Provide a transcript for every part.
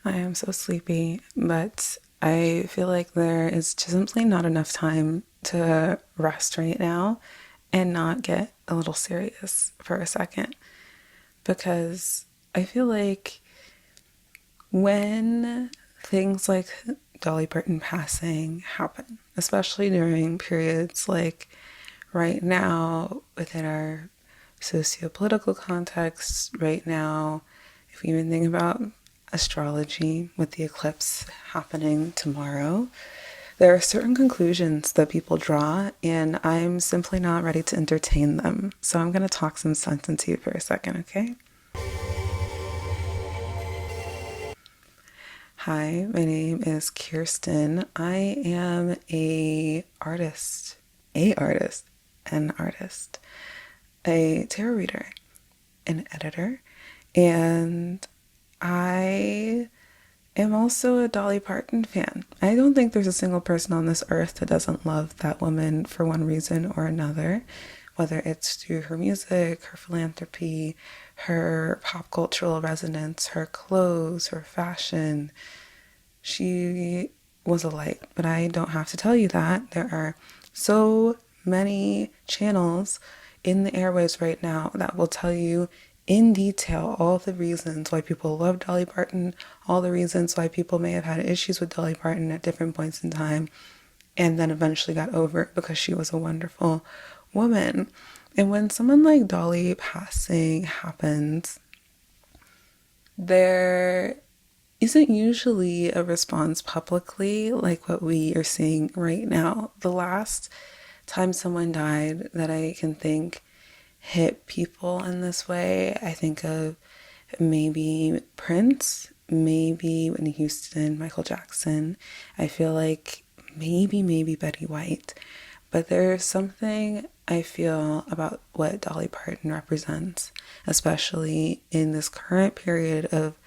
I am so sleepy, but I feel like there is just simply not enough time to rest right now and not get a little serious for a second. Because I feel like when things like Dolly Parton passing happen, especially during periods like right now within our socio-political context, right now, if we even think about astrology with the eclipse happening tomorrow, there are certain conclusions that people draw, and I'm simply not ready to entertain them. So I'm going to talk some sense into you for a second, okay? Hi, my name is Kirsten. I am an artist, a tarot reader, an editor, and I am also a Dolly Parton fan. I don't think there's a single person on this earth that doesn't love that woman for one reason or another, whether it's through her music, her philanthropy, her pop cultural resonance, her clothes, her fashion. She was a light, but I don't have to tell you that. There are so many channels in the airwaves right now that will tell you in detail all the reasons why people love Dolly Parton, all the reasons why people may have had issues with Dolly Parton at different points in time, and then eventually got over it because she was a wonderful woman. And when someone like Dolly passing happens, there isn't usually a response publicly like what we are seeing right now. The last time someone died that I can think hit people in this way, I think of maybe Prince, maybe Whitney Houston, Michael Jackson. I feel like maybe Betty White. But there's something I feel about what Dolly Parton represents, especially in this current period of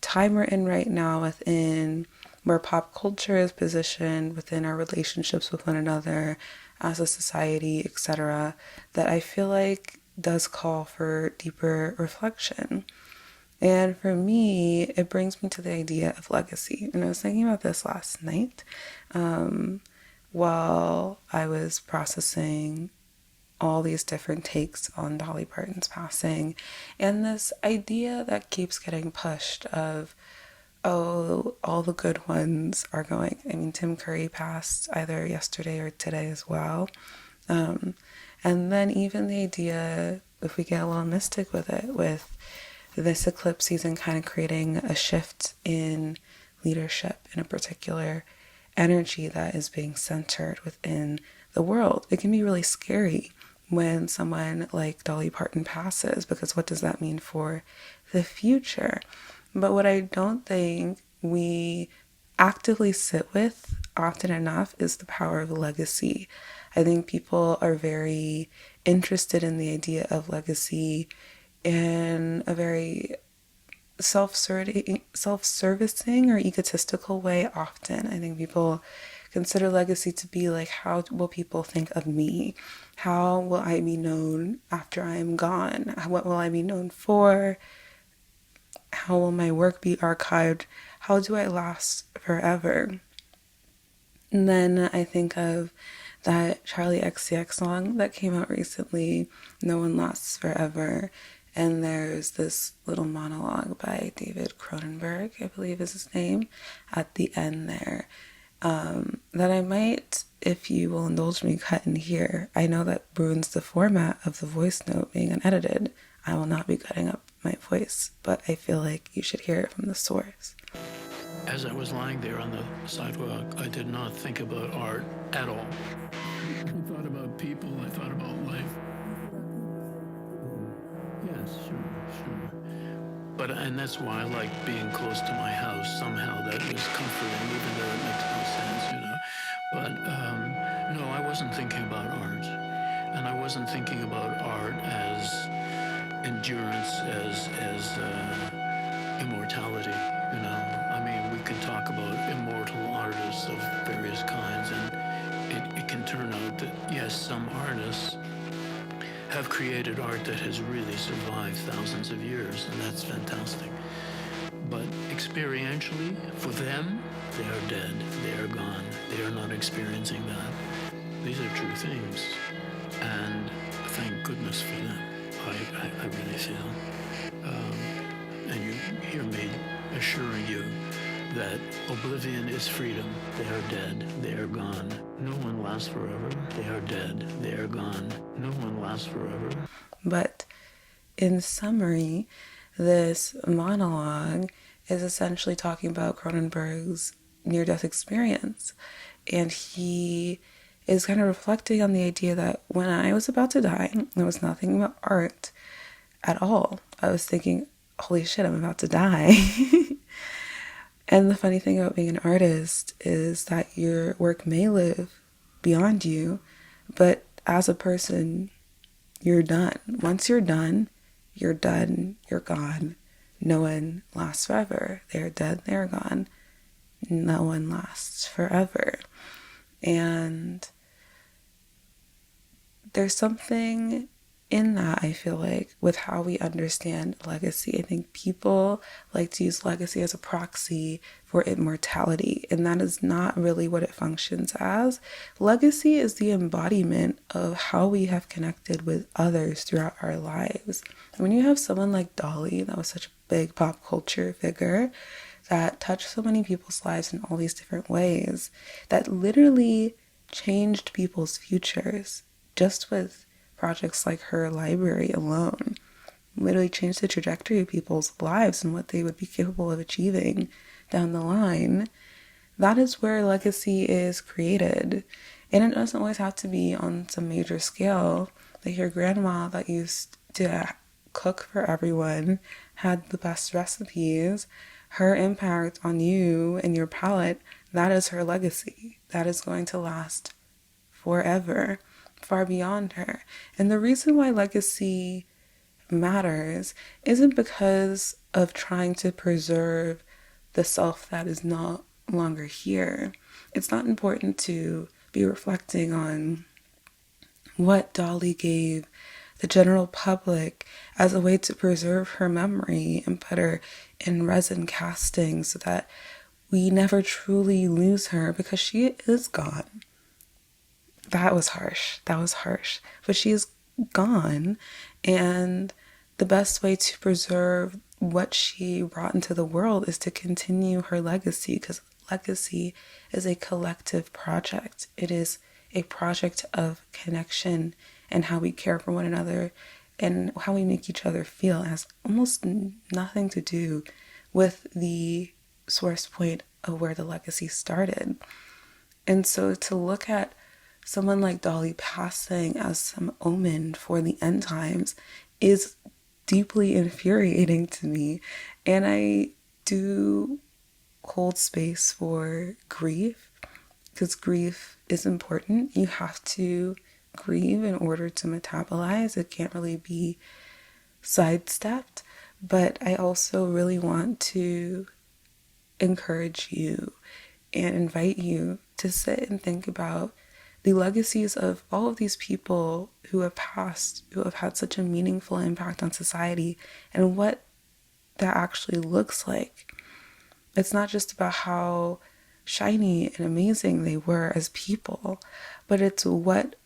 time we're in right now, within where pop culture is positioned within our relationships with one another as a society, etc., that I feel like does call for deeper reflection. And for me, it brings me to the idea of legacy. And I was thinking about this last night while I was processing all these different takes on Dolly Parton's passing, and this idea that keeps getting pushed of, oh, all the good ones are going. I mean, Tim Curry passed either yesterday or today as well. And then even the idea, if we get a little mystic with it, with this eclipse season kind of creating a shift in leadership in a particular energy that is being centered within the world, it can be really scary when someone like Dolly Parton passes, because what does that mean for the future? But what I don't think we actively sit with often enough is the power of legacy. I think people are very interested in the idea of legacy in a very self-servicing or egotistical way often. I think people consider legacy to be like, how will people think of me? How will I be known after I am gone? What will I be known for? How will my work be archived? How do I last forever? And then I think of that Charlie XCX song that came out recently, No One Lasts Forever. And there's this little monologue by David Cronenberg, I believe is his name, at the end there. That I might, if you will indulge me, cut in here. I know that ruins the format of the voice note being unedited. I will not be cutting up my voice, but I feel like you should hear it from the source. As I was lying there on the sidewalk, I did not think about art at all. I thought about people, I thought about life. Yes, sure. And that's why I like being close to my house. Somehow that was comforting, even though it makes no sense. But no, I wasn't thinking about art. And I wasn't thinking about art as endurance, as immortality. I mean, we could talk about immortal artists of various kinds, and it can turn out that, yes, some artists have created art that has really survived thousands of years, and that's fantastic. But experientially, for them, they are dead, they are gone, they are not experiencing that. These are true things, and thank goodness for them. I really feel. And you hear me assuring you that oblivion is freedom. They are dead, they are gone. No one lasts forever. They are dead, they are gone. No one lasts forever. But in summary, this monologue is essentially talking about Cronenberg's near-death experience. And he is kind of reflecting on the idea that when I was about to die, there was nothing about art at all. I was thinking, holy shit, I'm about to die. And the funny thing about being an artist is that your work may live beyond you, but as a person, you're done. Once you're done, you're done, you're gone. No one lasts forever. They're dead, they're gone. No one lasts forever. And there's something in that, I feel like, with how we understand legacy. I think people like to use legacy as a proxy for immortality, and that is not really what it functions as. Legacy is the embodiment of how we have connected with others throughout our lives. When you have someone like Dolly, that was such a big pop culture figure that touched so many people's lives in all these different ways, that literally changed people's futures just with projects like her library alone, literally changed the trajectory of people's lives and what they would be capable of achieving down the line. That is where legacy is created. And it doesn't always have to be on some major scale. Like your grandma that used to cook for everyone, had the best recipes, her impact on you and your palate, that is her legacy. That is going to last forever, far beyond her. And the reason why legacy matters isn't because of trying to preserve the self that is no longer here. It's not important to be reflecting on what Dolly gave the general public as a way to preserve her memory and put her in resin casting so that we never truly lose her, because she is gone. That was harsh. But she is gone. And the best way to preserve what she brought into the world is to continue her legacy, because legacy is a collective project. It is a project of connection and how we care for one another and how we make each other feel. It has almost nothing to do with the source point of where the legacy started. And so to look at someone like Dolly passing as some omen for the end times is deeply infuriating to me. And I do hold space for grief, because grief is important. You have to grieve in order to metabolize. It can't really be sidestepped. But I also really want to encourage you and invite you to sit and think about the legacies of all of these people who have passed, who have had such a meaningful impact on society, and what that actually looks like. It's not just about how shiny and amazing they were as people, but it's what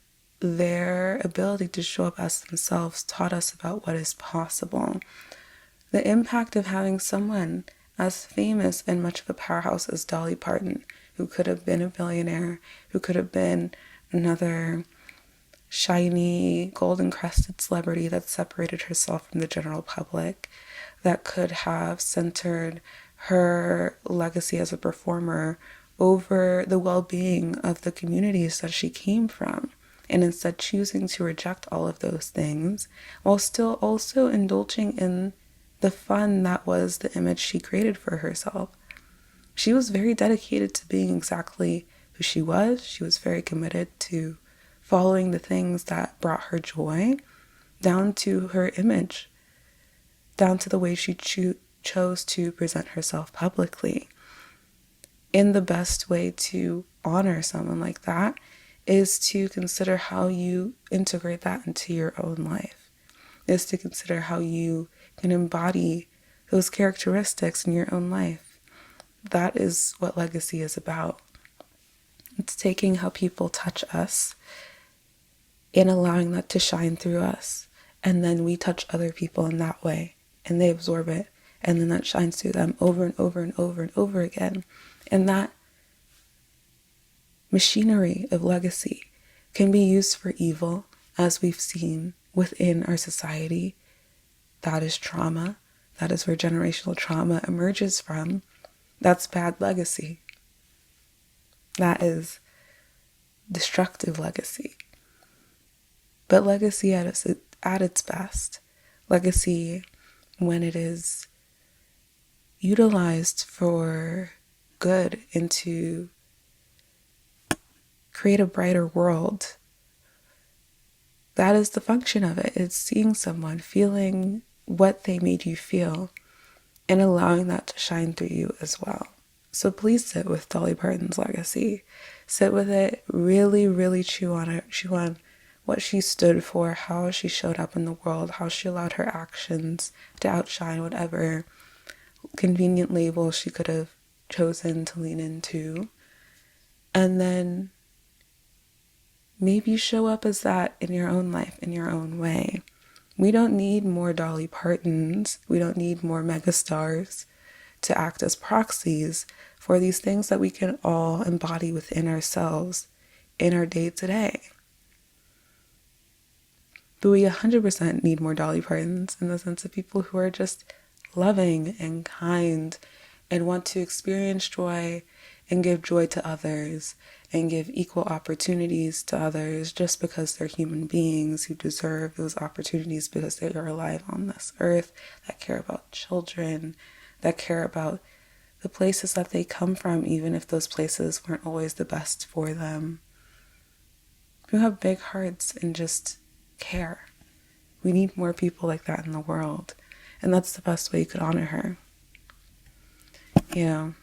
their ability to show up as themselves taught us about what is possible. The impact of having someone as famous and much of a powerhouse as Dolly Parton, who could have been a billionaire, who could have been another shiny, golden-crested celebrity that separated herself from the general public, that could have centered her legacy as a performer over the well-being of the communities that she came from, and instead choosing to reject all of those things while still also indulging in the fun that was the image she created for herself. She was very dedicated to being exactly who she was. She was very committed to following the things that brought her joy, down to her image, down to the way she chose to present herself publicly. And the best way to honor someone like that is to consider how you integrate that into your own life, is to consider how you can embody those characteristics in your own life. that is what legacy is about. It's taking how people touch us and allowing that to shine through us. And then we touch other people in that way and they absorb it. And then that shines through them over and over and over and over again. And that machinery of legacy can be used for evil, as we've seen within our society. That is trauma. That is where generational trauma emerges from. That's bad legacy. That is destructive legacy. But legacy at its best, legacy when it is utilized for good and to create a brighter world, that is the function of it. It's seeing someone, feeling what they made you feel, and allowing that to shine through you as well. So please sit with Dolly Parton's legacy. Sit with it, really, really chew on it, chew on what she stood for, how she showed up in the world, how she allowed her actions to outshine whatever convenient label she could have chosen to lean into. And then maybe show up as that in your own life, in your own way. We don't need more Dolly Partons. We don't need more megastars to act as proxies for these things that we can all embody within ourselves in our day-to-day. But we 100% need more Dolly Partons in the sense of people who are just loving and kind and want to experience joy and give joy to others and give equal opportunities to others just because they're human beings who deserve those opportunities because they are alive on this earth, that care about children, that care about the places that they come from, even if those places weren't always the best for them, who have big hearts and just care. We need more people like that in the world. And that's the best way you could honor her. You know.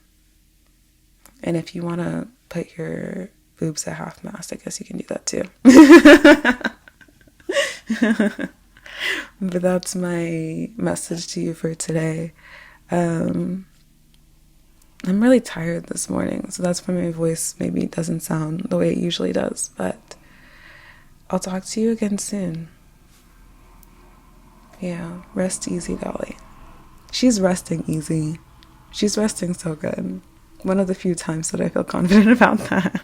And if you want to put your boobs at half mast, I guess you can do that too. But that's my message to you for today. I'm really tired this morning, so that's why my voice maybe doesn't sound the way it usually does. But I'll talk to you again soon. Yeah, rest easy, Dolly. She's resting easy. She's resting so good. One of the few times that I feel confident about that.